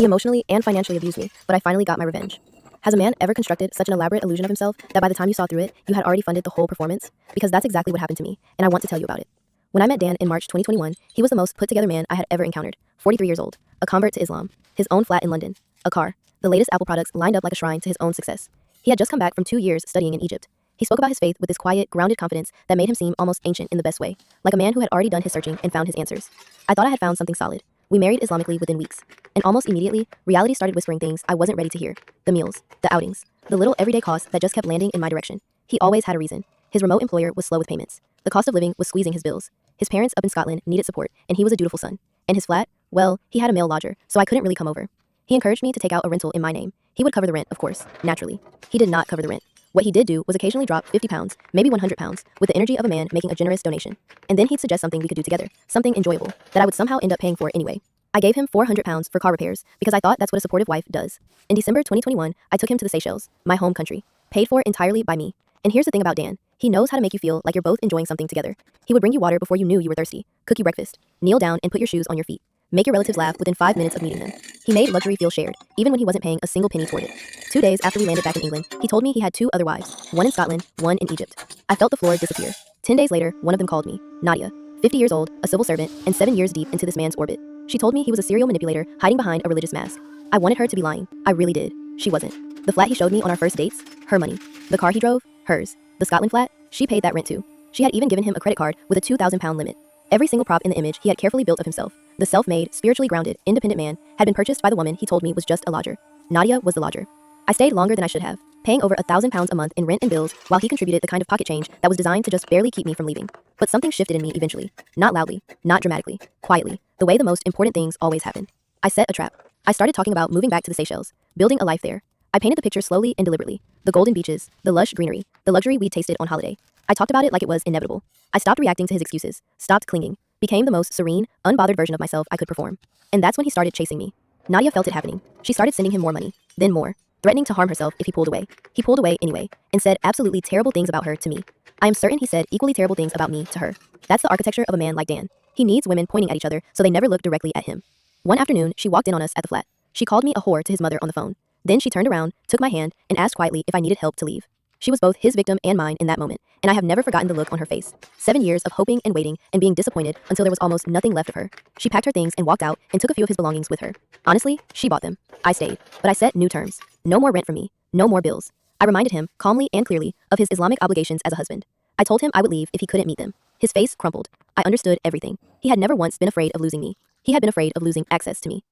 He emotionally and financially abused me, but I finally got my revenge. Has a man ever constructed such an elaborate illusion of himself that by the time you saw through it, you had already funded the whole performance? Because that's exactly what happened to me, and I want to tell you about it. When I met Dan in March 2021, he was the most put-together man I had ever encountered. 43 years old, a convert to Islam, his own flat in London, a car, the latest Apple products lined up like a shrine to his own success. He had just come back from 2 years studying in Egypt. He spoke about his faith with this quiet, grounded confidence that made him seem almost ancient in the best way, like a man who had already done his searching and found his answers. I thought I had found something solid. We married Islamically within weeks, and almost immediately, reality started whispering things I wasn't ready to hear. The meals, the outings, the little everyday costs that just kept landing in my direction. He always had a reason. His remote employer was slow with payments. The cost of living was squeezing his bills. His parents up in Scotland needed support, and he was a dutiful son. And his flat, well, he had a male lodger, so I couldn't really come over. He encouraged me to take out a rental in my name. He would cover the rent, of course, naturally. He did not cover the rent. What he did do was occasionally drop 50 pounds, maybe 100 pounds, with the energy of a man making a generous donation. And then he'd suggest something we could do together, something enjoyable, that I would somehow end up paying for anyway. I gave him 400 pounds for car repairs because I thought that's what a supportive wife does. In December 2021, I took him to the Seychelles, my home country, paid for entirely by me. And here's the thing about Dan. He knows how to make you feel like you're both enjoying something together. He would bring you water before you knew you were thirsty, cook you breakfast, kneel down and put your shoes on your feet, make your relatives laugh within 5 minutes of meeting them. He made luxury feel shared, even when he wasn't paying a single penny toward it. 2 days after we landed back in England, he told me he had 2 other wives, one in Scotland, one in Egypt. I felt the floor disappear. 10 days later, one of them called me, Nadia, 50 years old, a civil servant, and 7 years deep into this man's orbit. She told me he was a serial manipulator hiding behind a religious mask. I wanted her to be lying. I really did. She wasn't. The flat he showed me on our first dates, her money. The car he drove, hers. The Scotland flat, she paid that rent too. She had even given him a credit card with a £2,000 limit. Every single prop in the image he had carefully built of himself, the self-made, spiritually grounded, independent man, had been purchased by the woman he told me was just a lodger. Nadia was the lodger. I stayed longer than I should have, paying over £1,000 a month in rent and bills while he contributed the kind of pocket change that was designed to just barely keep me from leaving. But something shifted in me eventually. Not loudly, not dramatically, quietly, the way the most important things always happen. I set a trap. I started talking about moving back to the Seychelles, building a life there. I painted the picture slowly and deliberately. The golden beaches, the lush greenery, the luxury we tasted on holiday. I talked about it like it was inevitable. I stopped reacting to his excuses, stopped clinging, became the most serene, unbothered version of myself I could perform. And that's when he started chasing me. Nadia felt it happening. She started sending him more money, then more, threatening to harm herself if he pulled away. He pulled away anyway, and said absolutely terrible things about her to me. I am certain he said equally terrible things about me to her. That's the architecture of a man like Dan. He needs women pointing at each other so they never look directly at him. One afternoon, she walked in on us at the flat. She called me a whore to his mother on the phone. Then she turned around, took my hand, and asked quietly if I needed help to leave. She was both his victim and mine in that moment, and I have never forgotten the look on her face. 7 years of hoping and waiting and being disappointed until there was almost nothing left of her. She packed her things and walked out and took a few of his belongings with her. Honestly, she bought them. I stayed, but I set new terms. No more rent for me, no more bills. I reminded him, calmly and clearly, of his Islamic obligations as a husband. I told him I would leave if he couldn't meet them. His face crumpled. I understood everything. He had never once been afraid of losing me. He had been afraid of losing access to me.